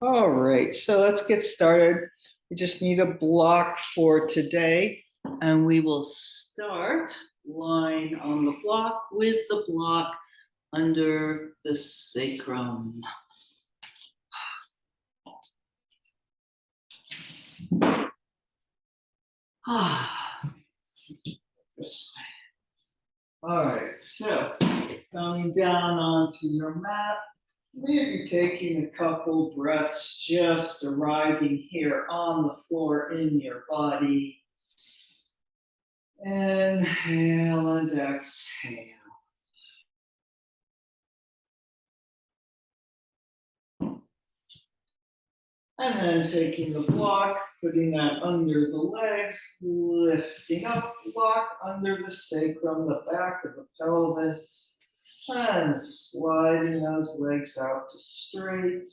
All right, so let's get started. We just need a block for today, and we will start lying on the block with the block under the sacrum. This way. All right, so coming down onto your mat, maybe taking a couple breaths, just arriving here on the floor in your body. Inhale and exhale. And then taking the block, putting that under the legs, lifting up, block under the sacrum, the back of the pelvis, and sliding those legs out to straight.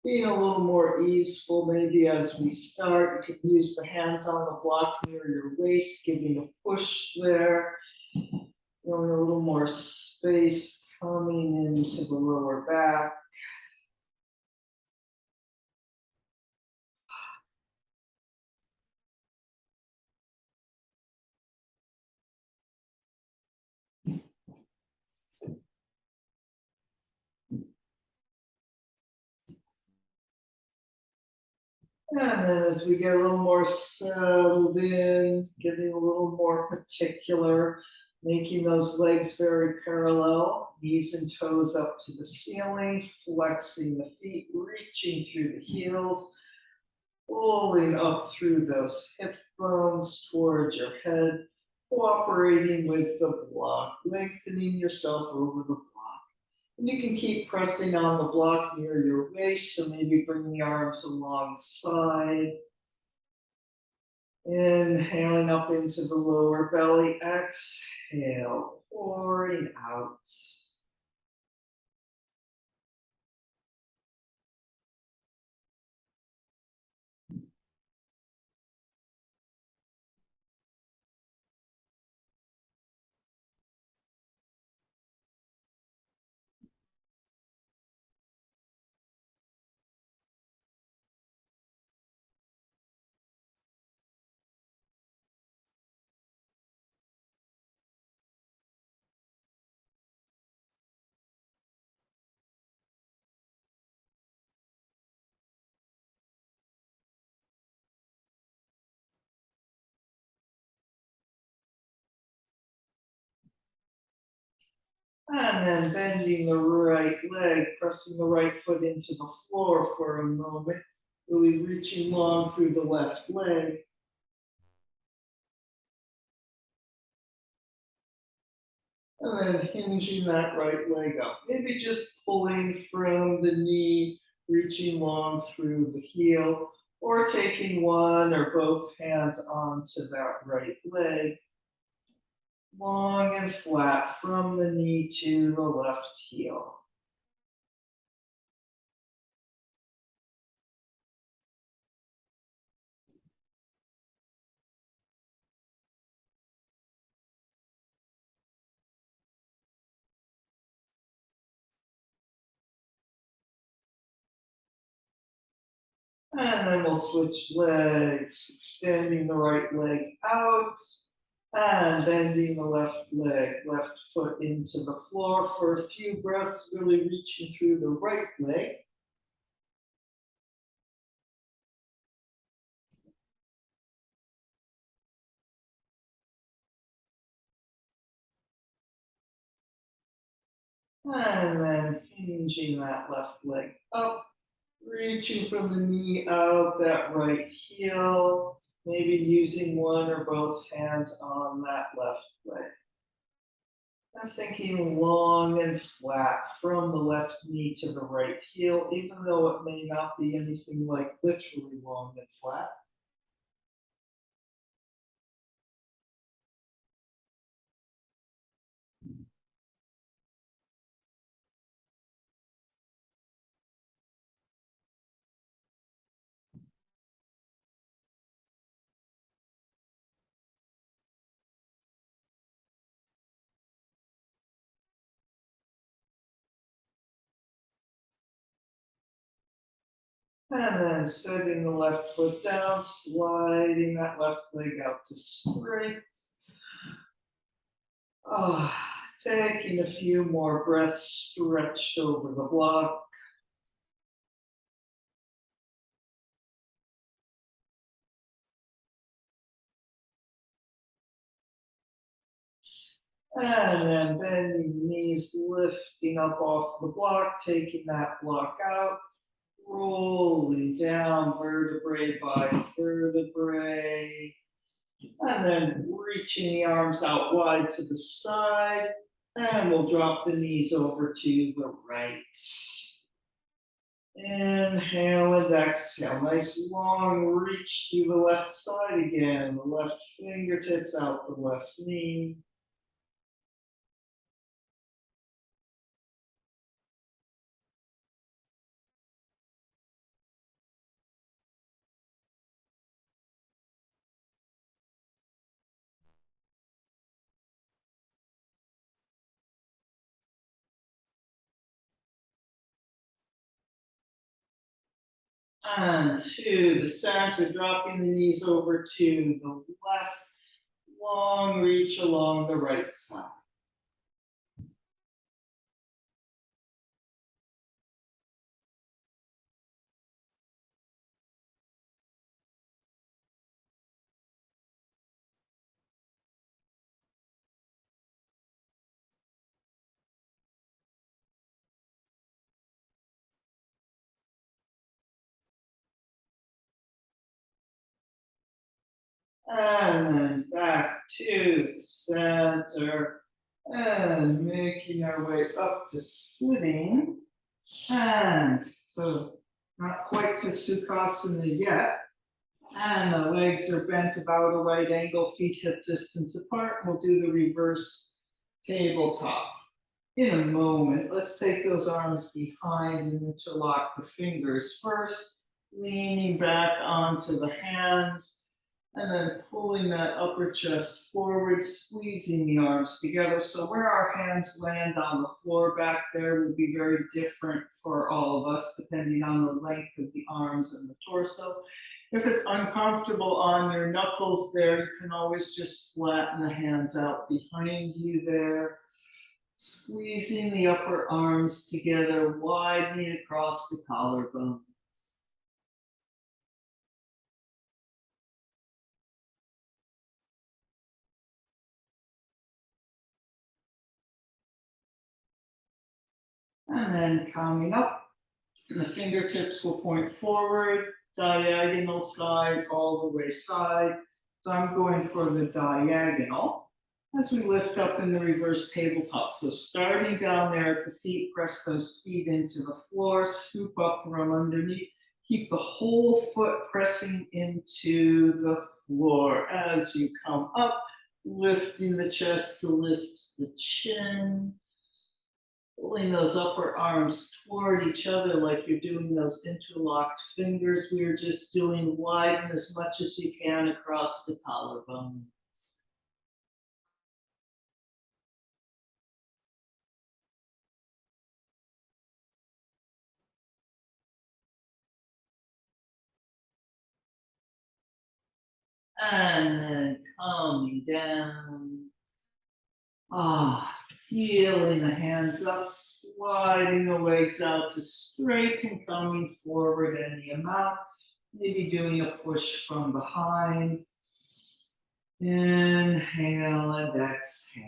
Being a little more easeful, maybe as we start, you can use the hands on the block near your waist, giving a push there. Feeling a little more space coming into the lower back. And then as we get a little more settled in, getting a little more particular, making those legs very parallel, knees and toes up to the ceiling, flexing the feet, reaching through the heels, pulling up through those hip bones towards your head, cooperating with the block, lengthening yourself over the block. And you can keep pressing on the block near your waist, so maybe bring the arms alongside. Inhaling up into the lower belly, exhale, pouring out. And then bending the right leg, pressing the right foot into the floor for a moment, really reaching long through the left leg. And then hinging that right leg up. Maybe just pulling from the knee, reaching long through the heel, or taking one or both hands onto that right leg, long and flat from the knee to the left heel. And then we'll switch legs, extending the right leg out and bending the left leg, left foot into the floor for a few breaths, really reaching through the right leg. And then hinging that left leg up, reaching from the knee out that right heel, maybe using one or both hands on that left leg. I'm thinking long and flat from the left knee to the right heel, even though it may not be anything like literally long and flat. And then setting the left foot down, sliding that left leg out to straight. Taking a few more breaths stretched over the block. And then bending knees, lifting up off the block, taking that block out, rolling down vertebrae by vertebrae. And then reaching the arms out wide to the side. And we'll drop the knees over to the right. Inhale and exhale. Nice long reach through the left side again. The left fingertips out the left knee. And to the center, dropping the knees over to the left. Long reach along the right side. And then back to the center. And making our way up to sitting. And so not quite to Sukhasana yet. And the legs are bent about a right angle, feet hip distance apart. We'll do the reverse tabletop. In a moment, let's take those arms behind and interlock the fingers first, leaning back onto the hands, and then pulling that upper chest forward, squeezing the arms together. So where our hands land on the floor back there will be very different for all of us, depending on the length of the arms and the torso. If it's uncomfortable on your knuckles there, you can always just flatten the hands out behind you there. Squeezing the upper arms together, widening across the collarbone. And then coming up, the fingertips will point forward, diagonal side, all the way side. So I'm going for the diagonal as we lift up in the reverse tabletop. So starting down there at the feet, press those feet into the floor, scoop up from underneath. Keep the whole foot pressing into the floor as you come up, lifting the chest to lift the chin. Pulling those upper arms toward each other like you're doing those interlocked fingers we were just doing. Widen as much as you can across the collarbone. And then coming down. Peeling the hands up, sliding the legs out to straight and coming forward any amount. Maybe doing a push from behind. Inhale and exhale.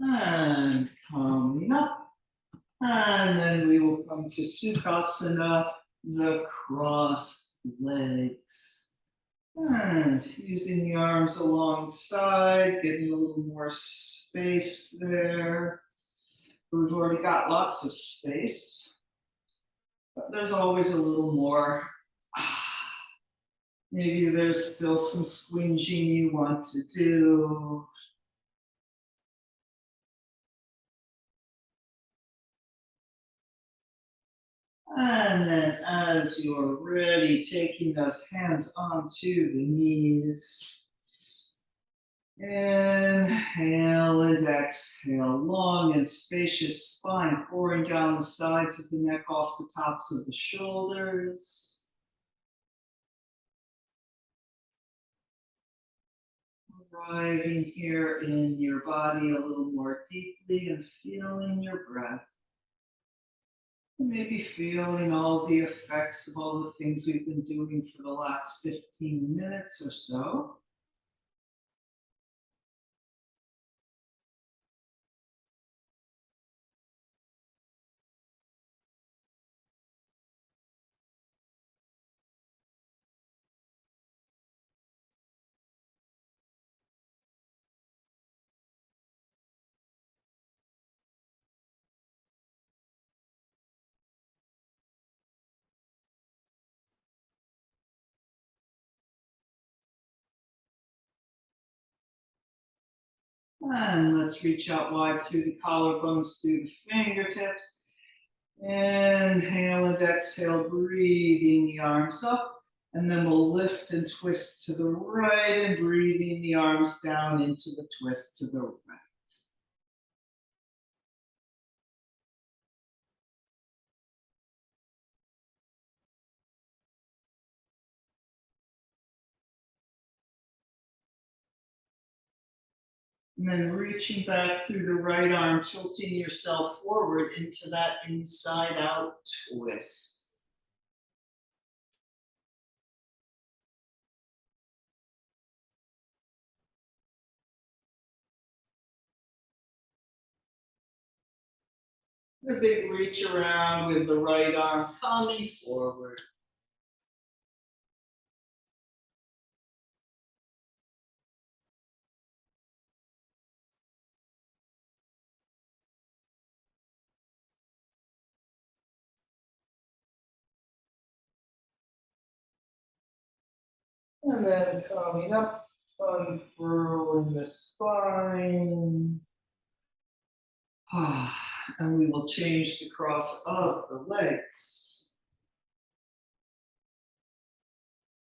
And coming up. And then we will come to Sukhasana, the crossed legs. And using the arms alongside, getting a little more space there. We've already got lots of space, but there's always a little more. Maybe there's still some squinging you want to do. And then as you're ready, taking those hands onto the knees. Inhale and exhale, long and spacious spine pouring down the sides of the neck off the tops of the shoulders. Arriving here in your body a little more deeply and feeling your breath. Maybe feeling all the effects of all the things we've been doing for the last 15 minutes or so. And let's reach out wide through the collarbones, through the fingertips. Inhale and exhale, breathing the arms up. And then we'll lift and twist to the right and breathing the arms down into the twist to the right. And then reaching back through the right arm, tilting yourself forward into that inside out twist. A big reach around with the right arm coming forward. And then coming up, unfurling the spine. And we will change the cross of the legs.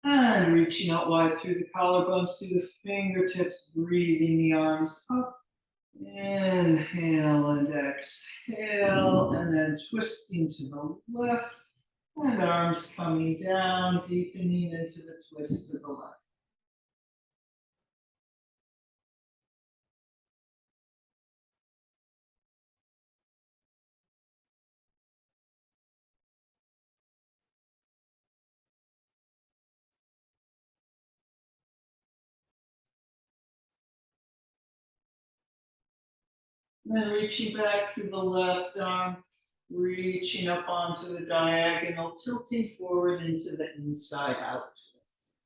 And reaching out wide through the collarbones, through the fingertips, breathing the arms up. Inhale and exhale, and then twisting to the left, and arms coming down, deepening into the twist to the left. Then reaching back through the left arm, reaching up onto the diagonal, tilting forward into the inside out twist.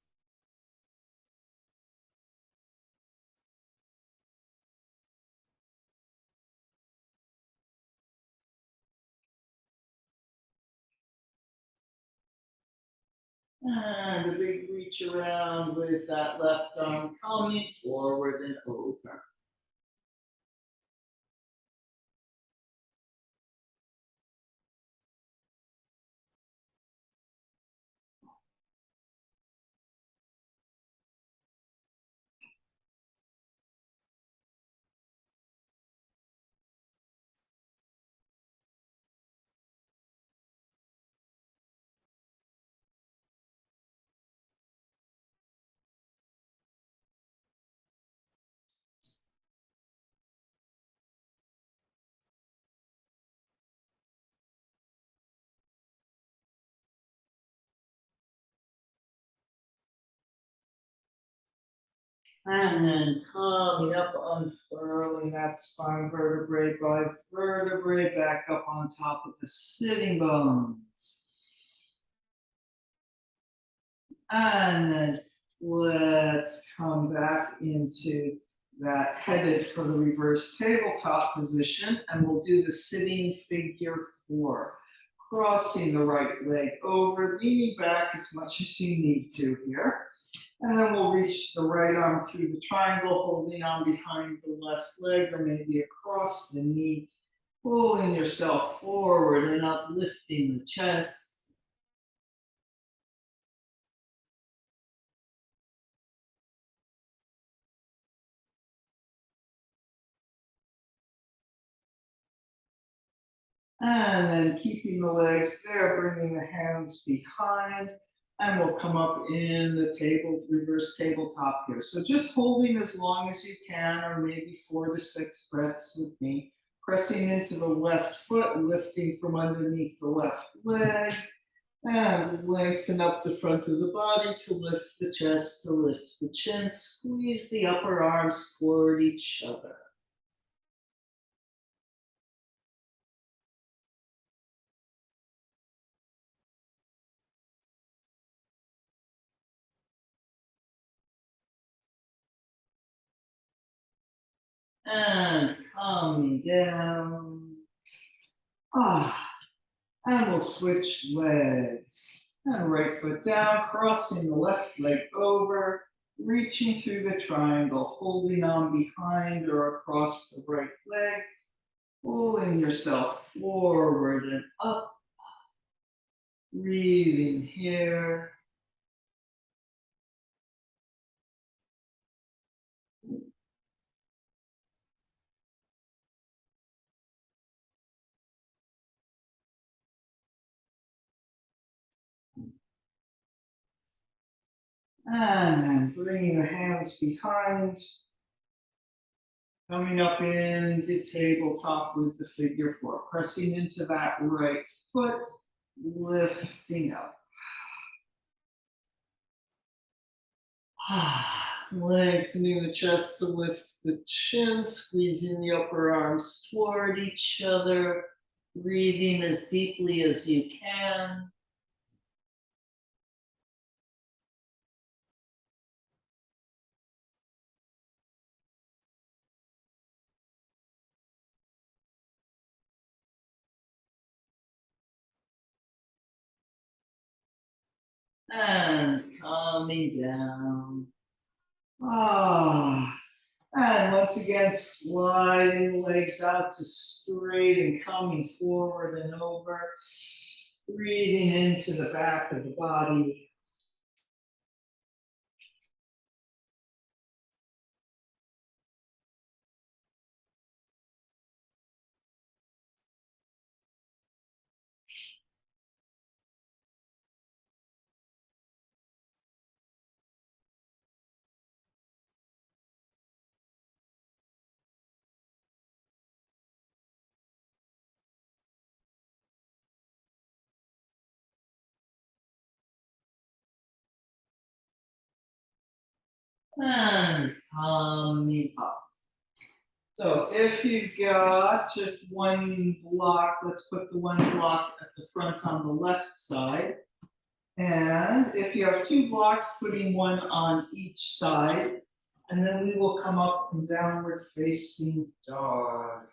And a big reach around with that left arm coming forward and over. And then coming up, unfurling that spine vertebrae by vertebrae back up on top of the sitting bones. And then let's come back into that headed for the reverse tabletop position, and we'll do the sitting figure 4. Crossing the right leg over, leaning back as much as you need to here. And then we'll reach the right arm through the triangle, holding on behind the left leg or maybe across the knee, pulling yourself forward and uplifting the chest. And then keeping the legs there, bringing the hands behind, and we'll come up in the reverse tabletop here. So just holding as long as you can, or maybe 4 to 6 breaths with me. Pressing into the left foot, lifting from underneath the left leg, and lengthen up the front of the body to lift the chest, to lift the chin. Squeeze the upper arms toward each other. And calming down. And we'll switch legs. And right foot down, crossing the left leg over, reaching through the triangle, holding on behind or across the right leg, pulling yourself forward and up, breathing here. And then bringing the hands behind, coming up in the tabletop with the figure 4, pressing into that right foot, lifting up. Lengthening the chest to lift the chin, squeezing the upper arms toward each other, breathing as deeply as you can. And calming down. And once again, sliding the legs out to straight and coming forward and over. Breathing into the back of the body. And coming up. So if you've got just one block, let's put the one block at the front on the left side. And if you have 2 blocks, putting one on each side. And then we will come up in downward facing dog.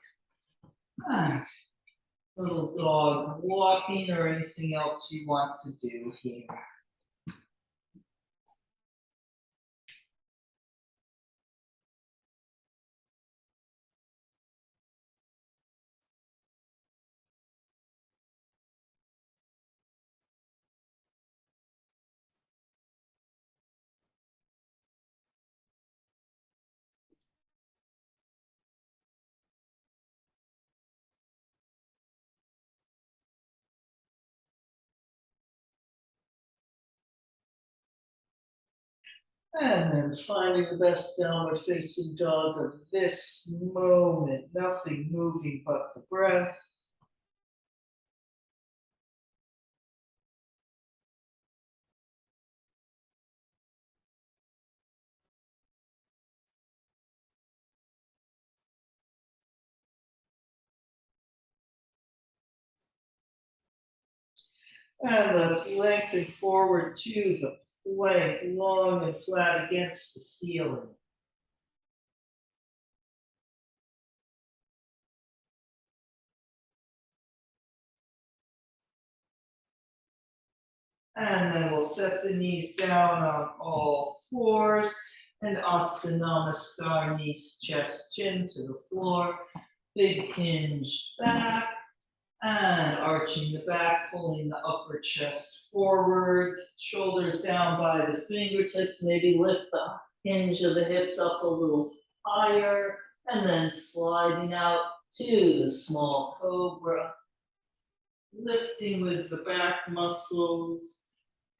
And little dog walking or anything else you want to do here. And then finding the best downward facing dog of this moment. Nothing moving but the breath. And let's lengthen forward to the plank, long and flat against the ceiling. And then we'll set the knees down on all fours and Asta Namaskar, knees, chest, chin to the floor. Big hinge back and arching the back, pulling the upper chest forward, shoulders down by the fingertips, maybe lift the hinge of the hips up a little higher, and then sliding out to the small cobra, lifting with the back muscles,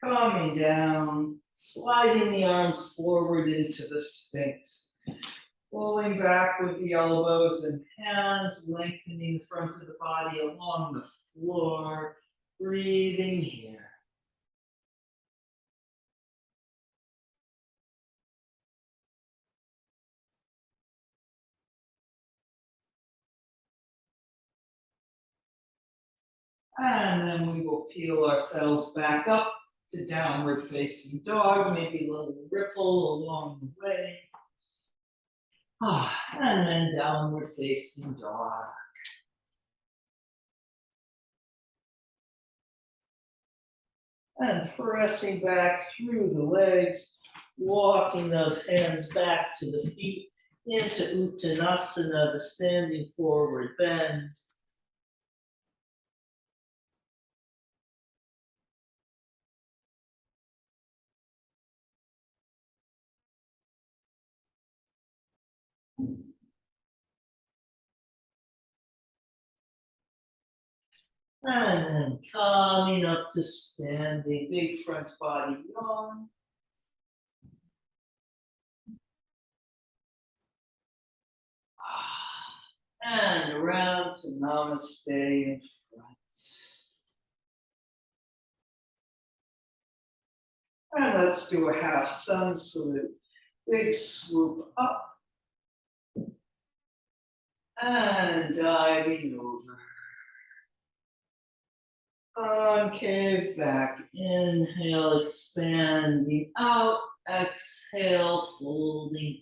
coming down, sliding the arms forward into the Sphinx. Pulling back with the elbows and hands, lengthening the front of the body along the floor, breathing here. And then we will peel ourselves back up to downward facing dog, maybe a little ripple along the way. And then downward facing dog. And pressing back through the legs, walking those hands back to the feet into Uttanasana, the standing forward bend. And then coming up to standing, big front body yawn. And around to Namaste in front. And let's do a half sun salute. Big swoop up. And diving over. Concave back. Inhale, expanding out. Exhale, folding.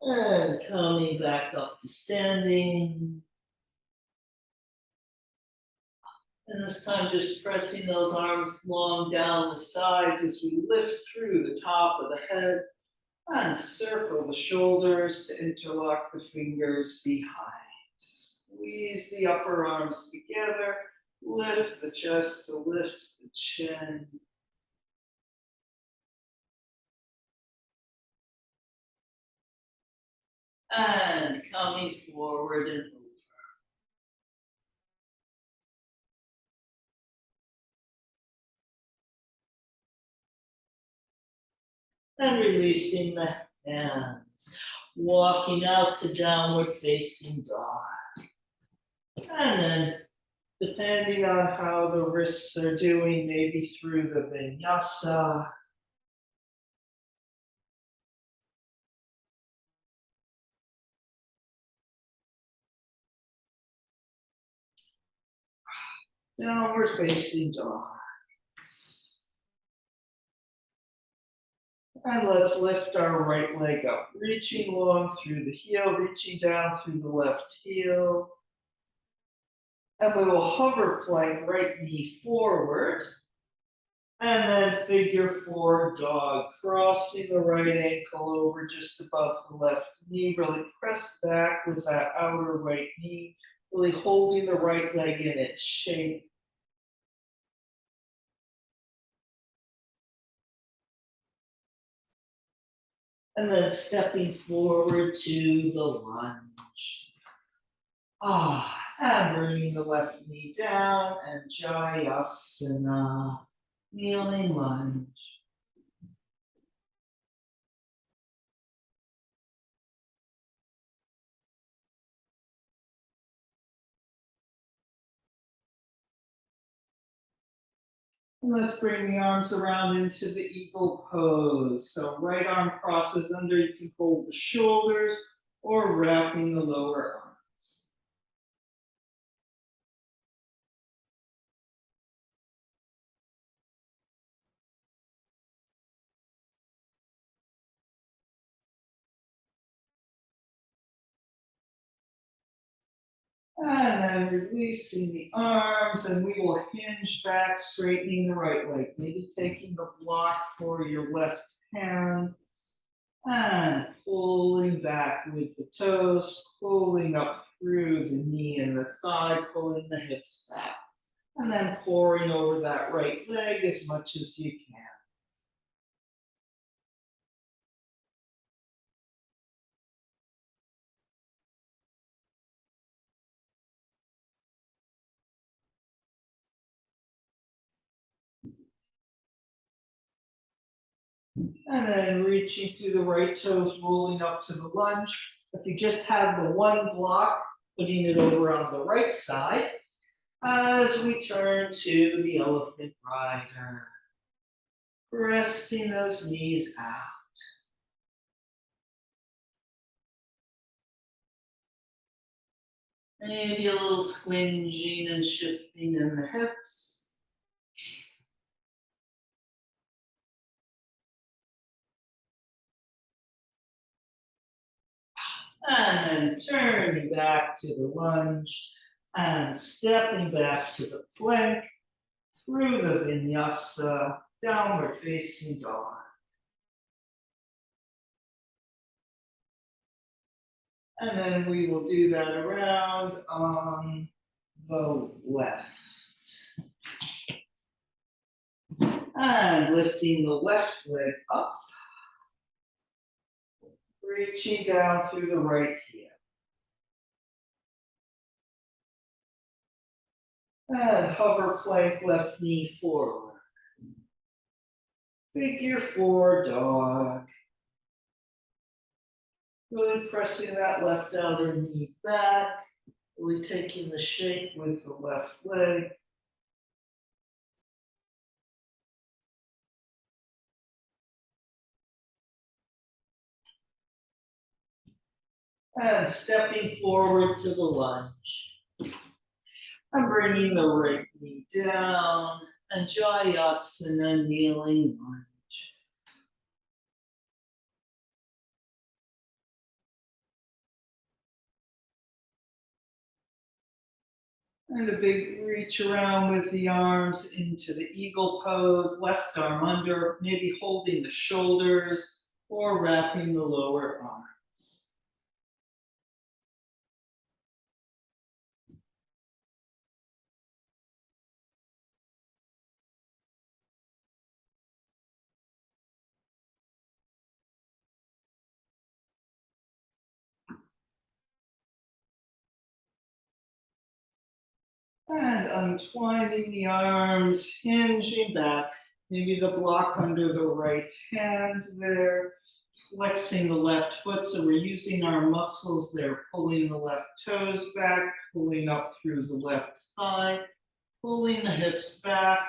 And coming back up to standing. And this time just pressing those arms long down the sides as we lift through the top of the head and circle the shoulders to interlock the fingers behind. Squeeze the upper arms together, lift the chest to lift the chin. And coming forward and over. And releasing the hands. Walking out to downward facing dog. And then, depending on how the wrists are doing, maybe through the vinyasa. Downward facing dog. And let's lift our right leg up, reaching long through the heel, reaching down through the left heel. And we will hover plank, right knee forward. And then figure four dog, crossing the right ankle over just above the left knee. Really press back with that outer right knee, really holding the right leg in its shape. And then stepping forward to the lunge. And bringing the left knee down and Jayasana, kneeling lunge. And let's bring the arms around into the eagle pose. So right arm crosses under, you can hold the shoulders or wrapping the lower arms. And then releasing the arms, and we will hinge back, straightening the right leg. Maybe taking the block for your left hand and pulling back with the toes, pulling up through the knee and the thigh, pulling the hips back. And then pouring over that right leg as much as you can. And then reaching through the right toes, rolling up to the lunge. If you just have the one block, putting it over on the right side as we turn to the elephant rider. Pressing those knees out. Maybe a little squinging and shifting in the hips. And then turning back to the lunge and stepping back to the plank through the vinyasa, downward facing dog. And then we will do that around on the left. And lifting the left leg up, reaching down through the right heel. And hover plank, left knee forward. Figure four dog. Really pressing that left outer knee back. Really taking the shape with the left leg. And stepping forward to the lunge. I'm bringing the right knee down. And Jayasana, kneeling lunge. And a big reach around with the arms into the eagle pose, left arm under, maybe holding the shoulders or wrapping the lower arms. And untwining the arms, hinging back, maybe the block under the right hand there, flexing the left foot. So we're using our muscles there, pulling the left toes back, pulling up through the left thigh, pulling the hips back,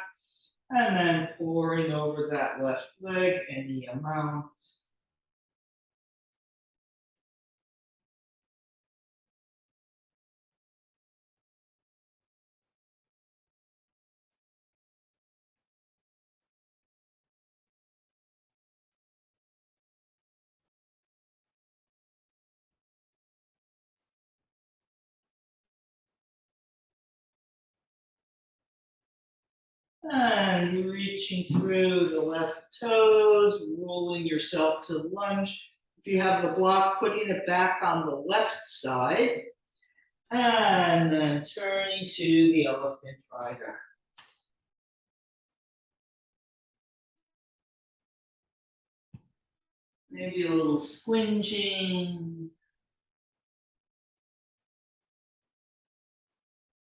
and then pouring over that left leg any amount. And reaching through the left toes, rolling yourself to lunge. If you have the block, putting it back on the left side. And then turning to the elephant rider. Maybe a little squinging.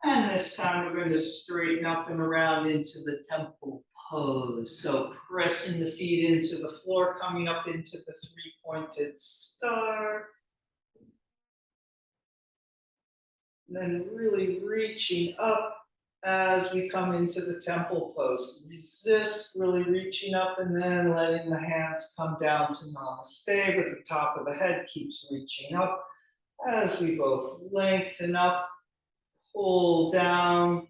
And this time we're going to straighten up and around into the temple pose. So pressing the feet into the floor, coming up into the three-pointed star. And then really reaching up as we come into the temple pose. Resist, really reaching up and then letting the hands come down to Namaste, but the top of the head keeps reaching up as we both lengthen up. Pull down,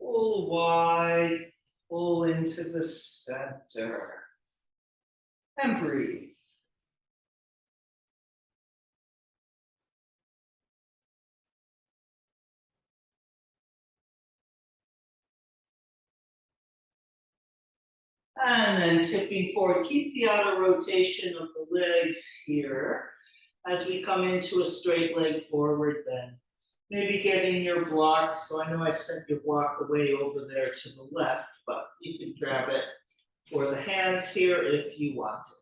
pull wide, pull into the center. And breathe. And then tipping forward. Keep the outer rotation of the legs here as we come into a straight leg forward bend. Maybe getting your block. So I know I sent your block away over there to the left, but you can grab it for the hands here if you want it.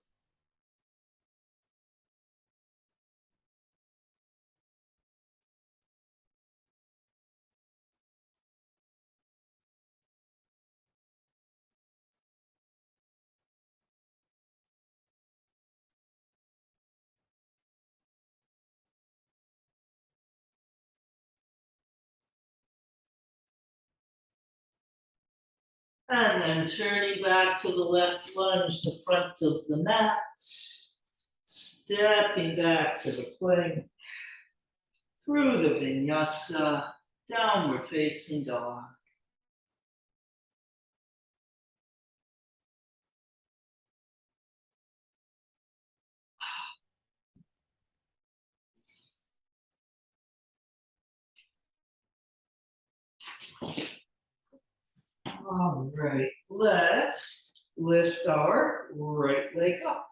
And then turning back to the left lunge, the front of the mat. Stepping back to the plank. Through the vinyasa, downward facing dog. All right, let's lift our right leg up.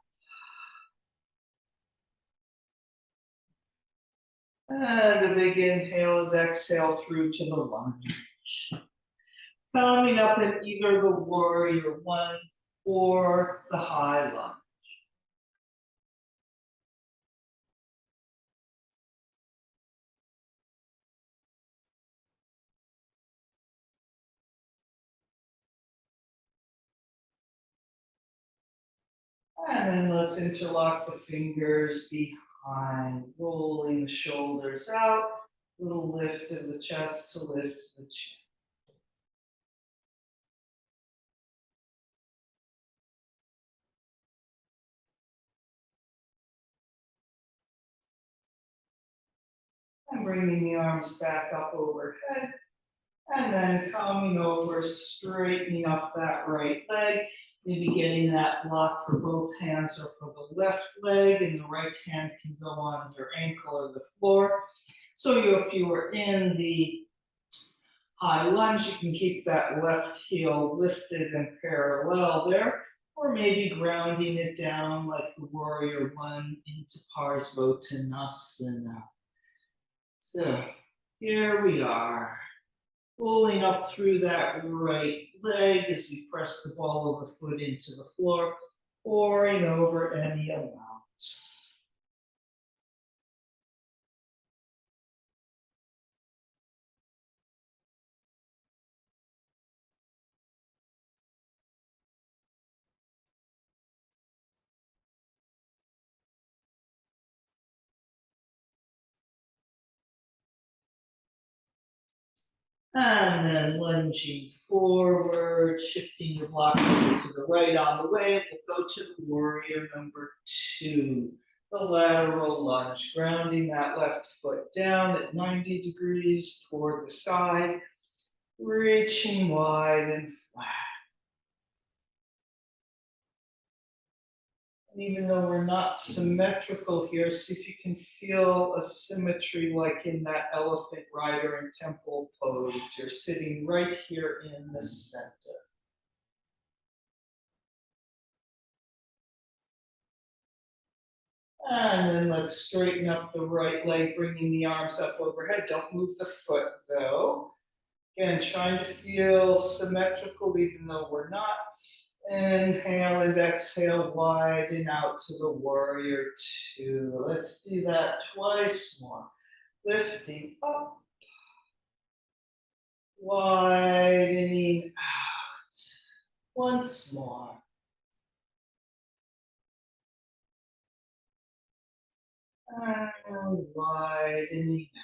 And a big inhale and exhale through to the lunge. Coming up in either the warrior one or the high lunge. And then let's interlock the fingers behind, rolling the shoulders out. Little lift of the chest to lift the chin. And bringing the arms back up overhead. And then coming over, straightening up that right leg. Maybe getting that block for both hands or for the left leg, and the right hand can go on your ankle or the floor. So if you were in the high lunge, you can keep that left heel lifted and parallel there, or maybe grounding it down like the warrior one into Parsvottanasana. So here we are. Pulling up through that right leg as we press the ball of the foot into the floor, pouring over any amount. And then lunging forward, shifting your block over to the right on the way. We'll go to the warrior number 2, the lateral lunge, grounding that left foot down at 90 degrees toward the side, reaching wide and flat. And even though we're not symmetrical here, see if you can feel a symmetry like in that elephant rider and temple pose. You're sitting right here in the center. And then let's straighten up the right leg, bringing the arms up overhead. Don't move the foot though. Again, trying to feel symmetrical even though we're not. Inhale and exhale, widen out to the warrior 2. Let's do that twice more. Lifting up, widening out. Once more. And widening out.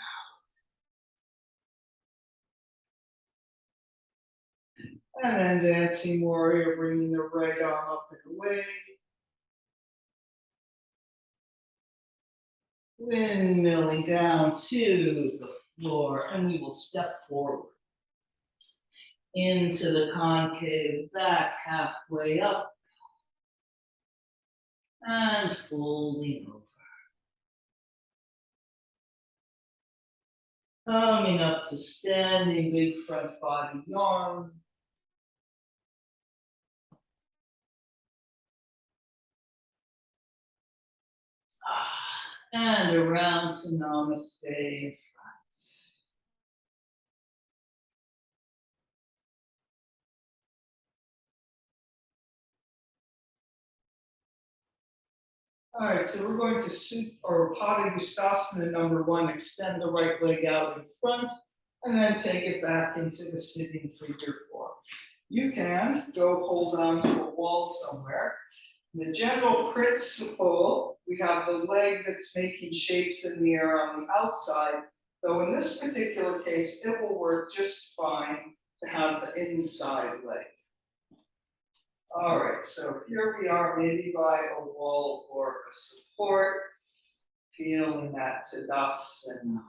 And then dancing warrior, bringing the right arm up and away. Windmilling down to the floor, and we will step forward into the concave back, halfway up, and folding over. Coming up to standing, big front body yawn. And around to Namaste in front. All right, so we're going to Tadasana number 1, extend the right leg out in front, and then take it back into the sitting figure 4. You can go hold on to a wall somewhere. In the general principle, we have the leg that's making shapes in the air on the outside, though in this particular case, it will work just fine to have the inside leg. All right, so here we are, maybe by a wall or a support, feeling that Tadasana.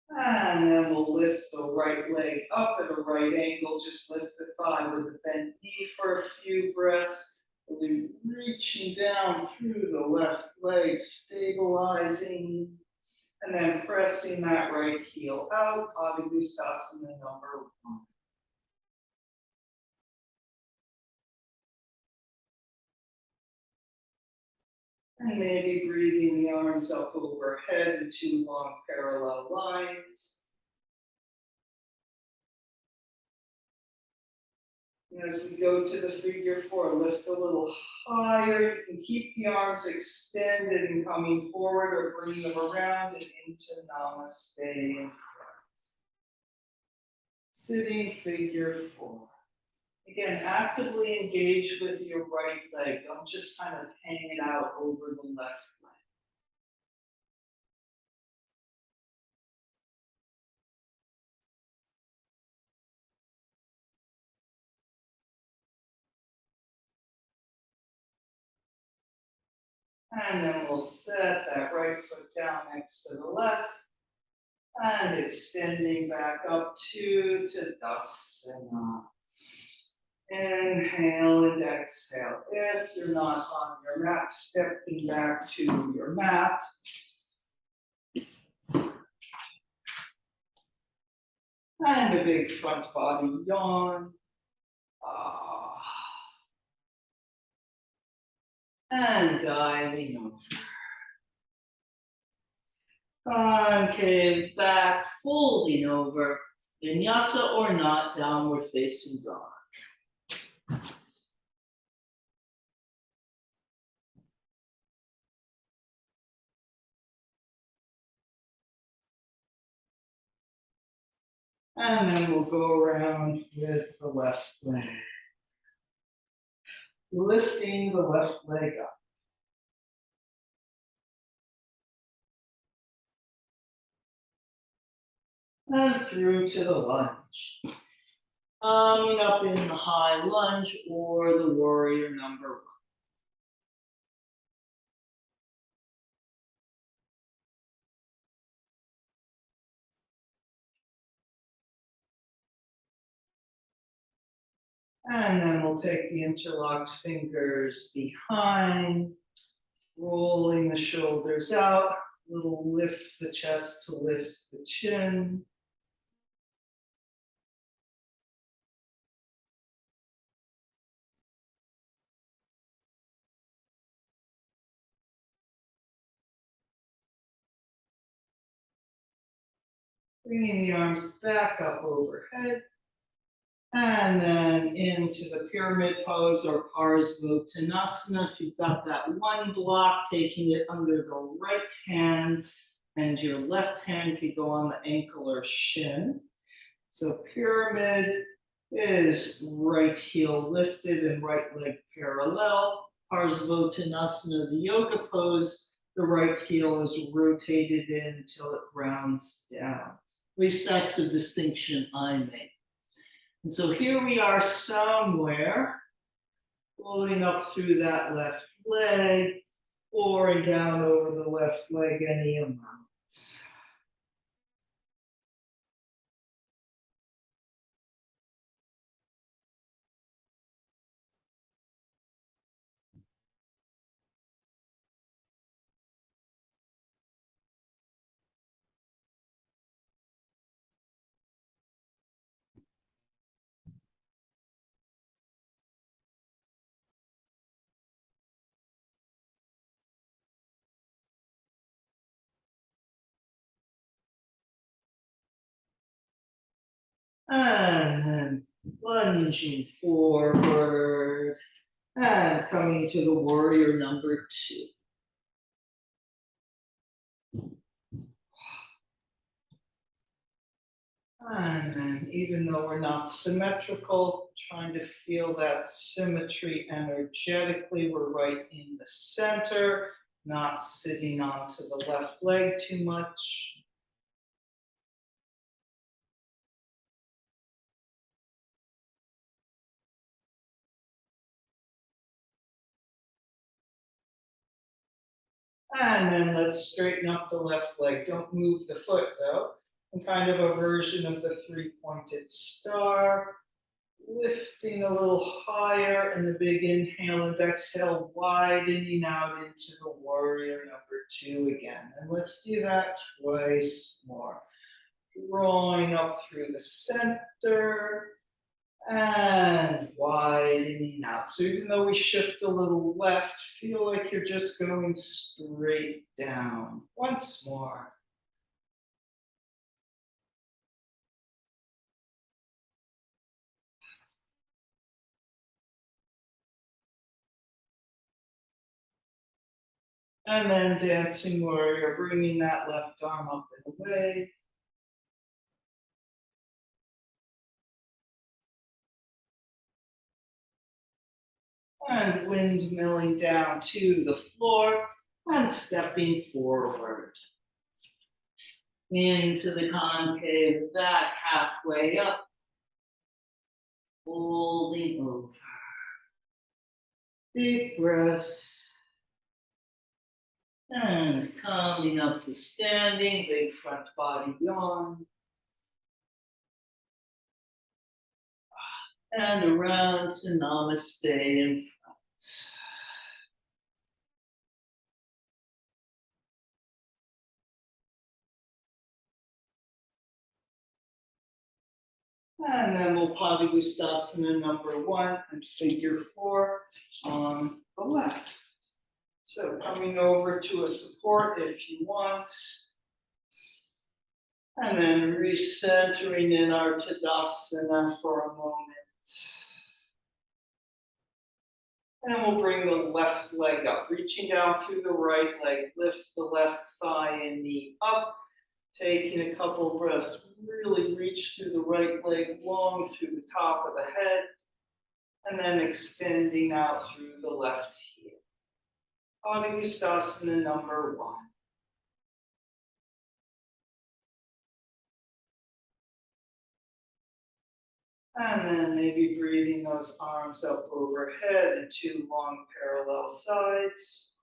And then we'll lift the right leg up at a right angle, just lift the thigh with a bent knee for a few breaths. We'll be reaching down through the left leg, stabilizing, and then pressing that right heel out, Tadasana number 1. And maybe breathing the arms up overhead in 2 long parallel lines. And as we go to the figure 4, lift a little higher. You can keep the arms extended and coming forward, or bring them around and into Namaste in front. Sitting figure 4. Again, actively engage with your right leg. Don't just kind of hang it out over the left leg. And then we'll set that right foot down next to the left. And extending back up to Tadasana. Inhale and exhale. If you're not on your mat, stepping back to your mat. And a big front body yawn. And diving over. Concave back, folding over. Vinyasa or not, downward facing dog. And then we'll go around with the left leg. Lifting the left leg up. And through to the lunge. Coming up in the high lunge or the warrior number 1. And then we'll take the interlocked fingers behind, rolling the shoulders out. Little lift the chest to lift the chin. Bringing the arms back up overhead. And then into the pyramid pose or Parsvottanasana. If you've got that one block, taking it under the right hand, and your left hand could go on the ankle or shin. So pyramid is right heel lifted and right leg parallel. Parsvottanasana, the yoga pose, the right heel is rotated in until it grounds down. At least that's the distinction I make. And so here we are somewhere, pulling up through that left leg, pouring down over the left leg any amount. And then lunging forward and coming to the warrior number 2. And then even though we're not symmetrical, trying to feel that symmetry energetically. We're right in the center, not sitting onto the left leg too much. And then let's straighten up the left leg. Don't move the foot though. And kind of a version of the 3-pointed star. Lifting a little higher in the big inhale and exhale, widening out into the warrior number 2 again. And let's do that twice more. Drawing up through the center and widening out. So even though we shift a little left, feel like you're just going straight down. Once more. And then dancing warrior, bringing that left arm up and away. And windmilling down to the floor and stepping forward. Into the concave, back halfway up. Holding over. Deep breath. And coming up to standing, big front body yawn. And around to Namaste in front. And then we'll Tadasana number 1 and figure 4 on the left. So coming over to a support if you want. And then recentering in our Tadasana for a moment. And we'll bring the left leg up, reaching down through the right leg, lift the left thigh and knee up, taking a couple breaths, really reach through the right leg long through the top of the head, and then extending out through the left heel. Tadasana number 1. And then maybe breathing those arms up overhead in 2 long parallel sides.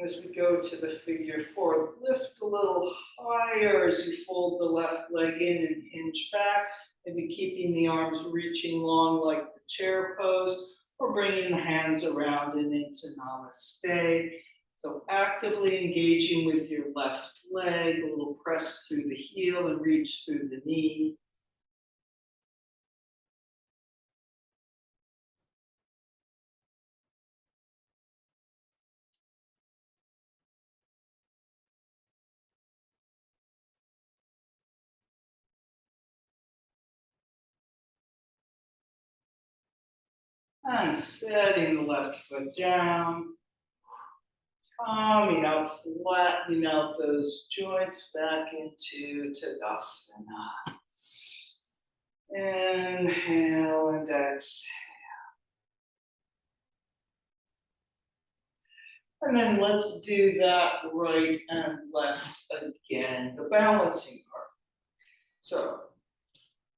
As we go to the figure 4, lift a little higher as you fold the left leg in and hinge back, maybe keeping the arms reaching long like the chair pose, or bringing the hands around and into Namaste. So actively engaging with your left leg, a little press through the heel and reach through the knee. And setting the left foot down. Coming out, flattening out those joints back into Tadasana. Inhale and exhale. And then let's do that right and left again, the balancing part. So,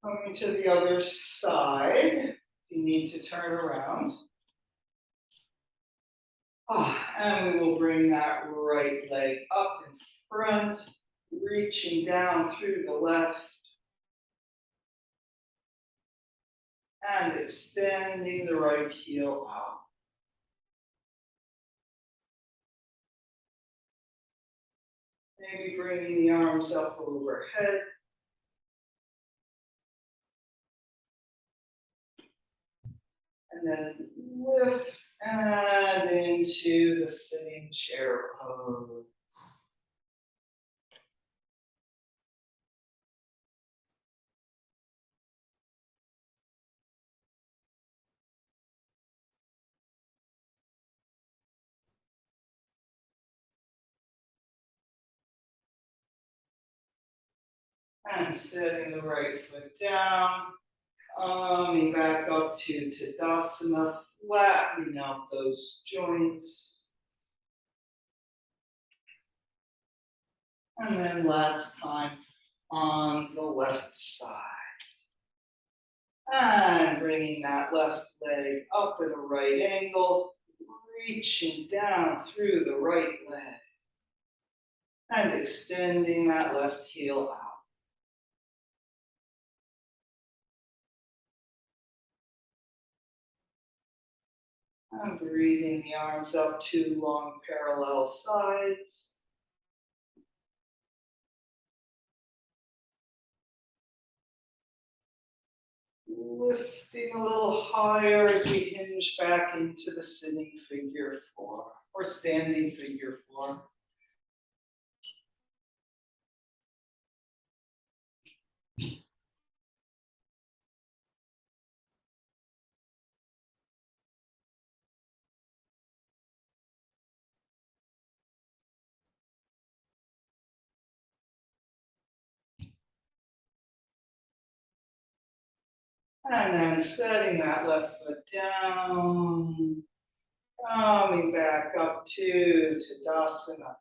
coming to the other side, you need to turn around. And we will bring that right leg up in front, reaching down through the left. And extending the right heel out. Maybe bringing the arms up overhead. And then lift and into the sitting chair pose. And setting the right foot down, coming back up to Tadasana, flattening out those joints. And then last time on the left side. And bringing that left leg up at a right angle, reaching down through the right leg. And extending that left heel out. And breathing the arms up to long parallel sides. Lifting a little higher as we hinge back into the sitting figure four or standing figure four. And then setting that left foot down, coming back up to Tadasana,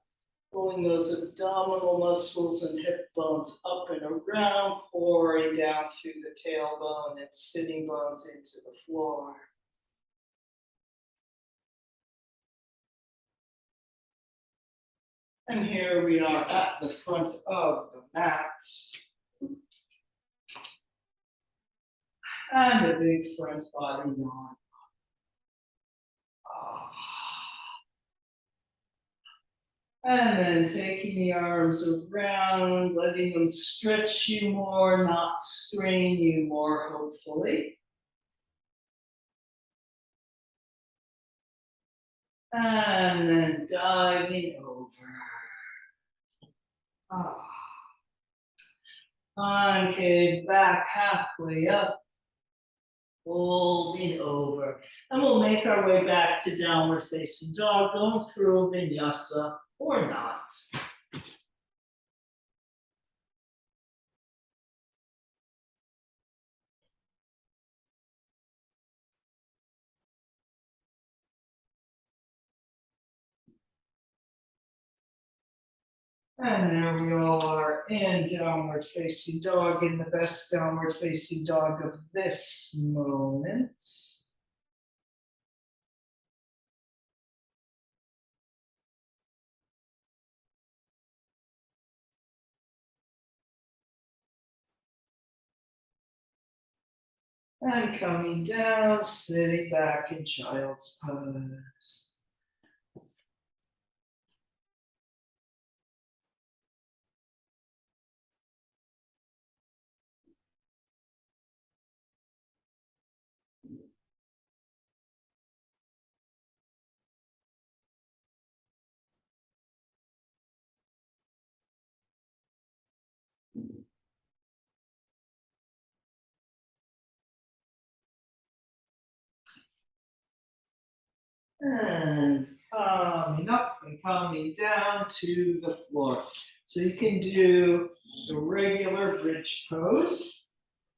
pulling those abdominal muscles and hip bones up and around, pouring down through the tailbone and sitting bones into the floor. And here we are at the front of the mats. And a big front body yawn. And then taking the arms around, letting them stretch you more, not strain you more, hopefully. And then diving over. Concave back halfway up. Folding over. And we'll make our way back to downward facing dog, going through vinyasa or not. And there we are in downward facing dog, in the best downward facing dog of this moment. And coming down, sitting back in child's pose. And coming up and coming down to the floor. So you can do the regular bridge pose,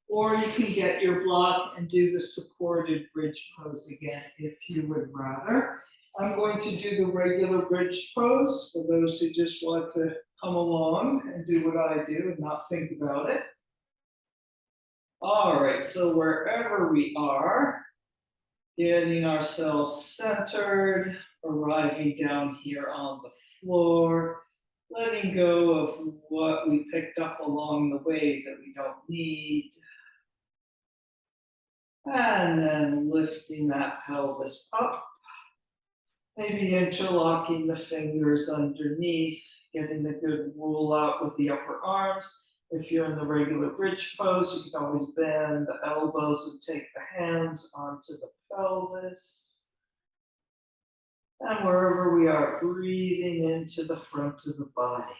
or you can get your block and do the supported bridge pose again if you would rather. I'm going to do the regular bridge pose for those who just want to come along and do what I do and not think about it. All right, so wherever we are, getting ourselves centered, arriving down here on the floor, letting go of what we picked up along the way that we don't need. And then lifting that pelvis up, maybe interlocking the fingers underneath, getting the good roll out with the upper arms. If you're in the regular bridge pose, you can always bend the elbows and take the hands onto the pelvis. And wherever we are, breathing into the front of the body.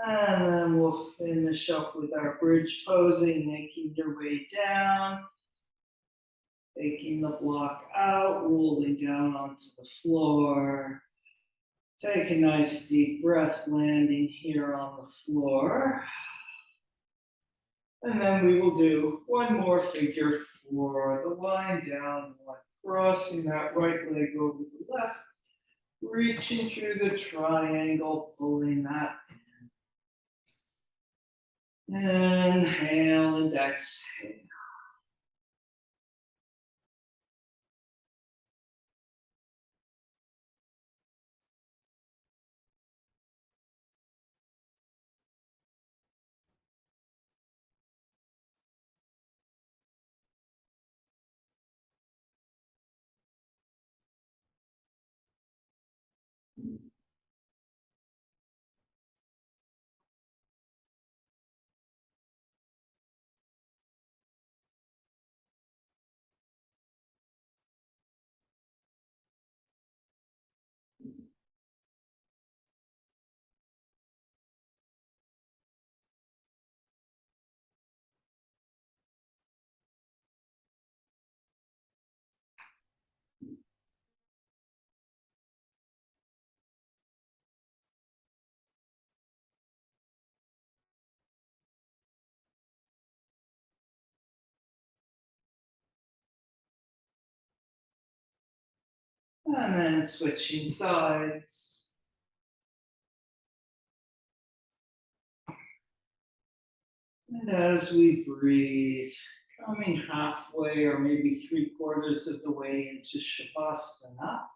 And then we'll finish up with our bridge posing, making your way down, taking the block out, rolling down onto the floor. Take a nice deep breath, landing here on the floor. And then we will do one more figure for the wind down, crossing that right leg over the left, reaching through the triangle, pulling that in. Inhale and exhale. And then switching sides. And as we breathe, coming halfway or maybe 3/4 of the way into Shavasana.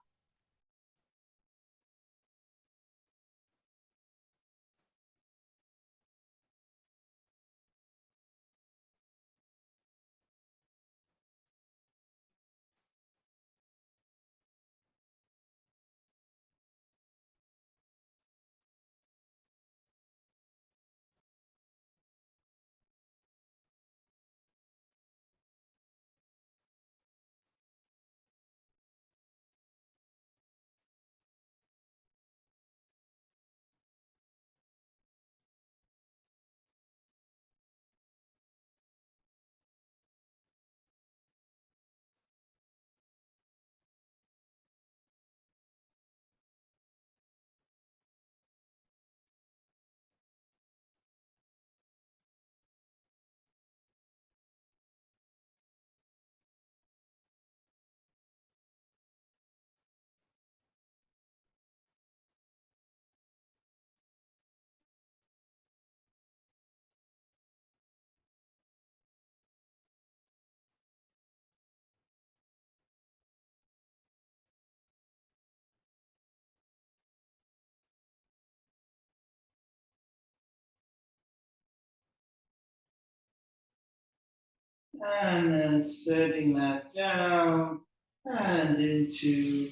And then setting that down and into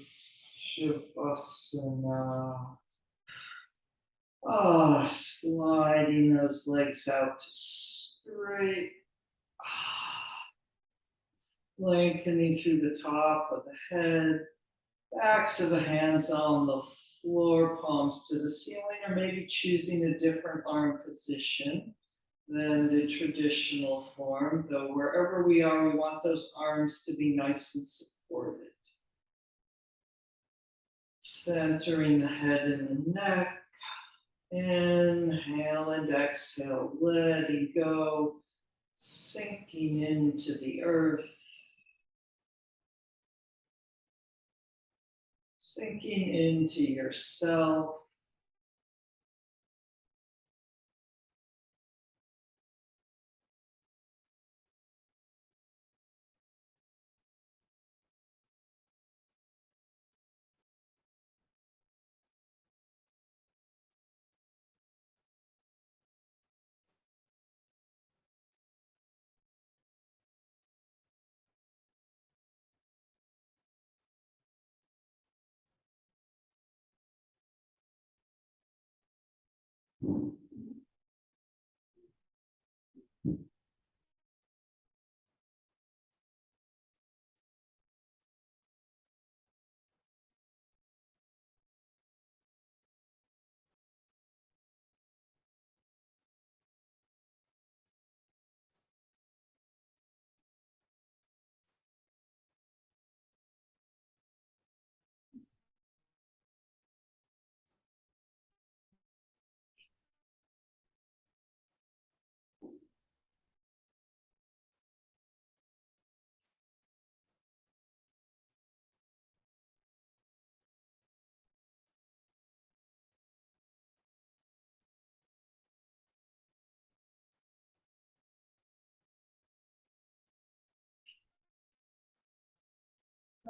Shavasana. Oh, sliding those legs out to straight. Lengthening through the top of the head, backs of the hands on the floor, palms to the ceiling, or maybe choosing a different arm position than the traditional form, though wherever we are, we want those arms to be nice and supported. Centering the head and the neck. Inhale and exhale, letting go, sinking into the earth, sinking into yourself.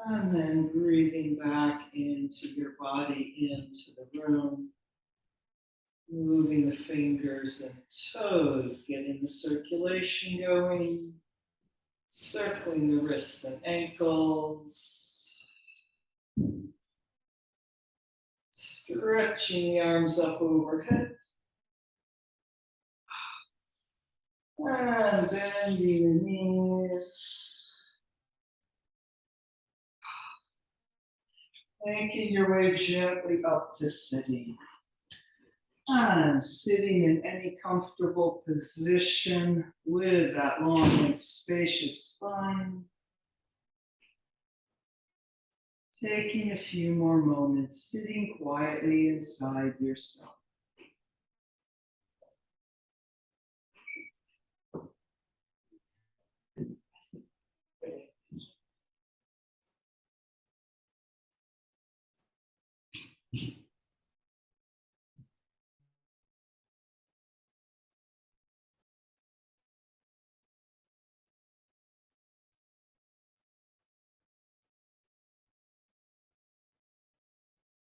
And then breathing back into your body, into the room. Moving the fingers and toes, getting the circulation going. Circling the wrists and ankles. Stretching the arms up overhead. And bending the knees. Making your way gently up to sitting. And sitting in any comfortable position with that long and spacious spine. Taking a few more moments, sitting quietly inside yourself.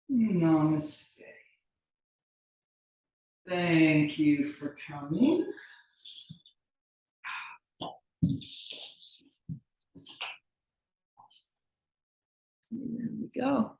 Namaste. Thank you for coming. There we go.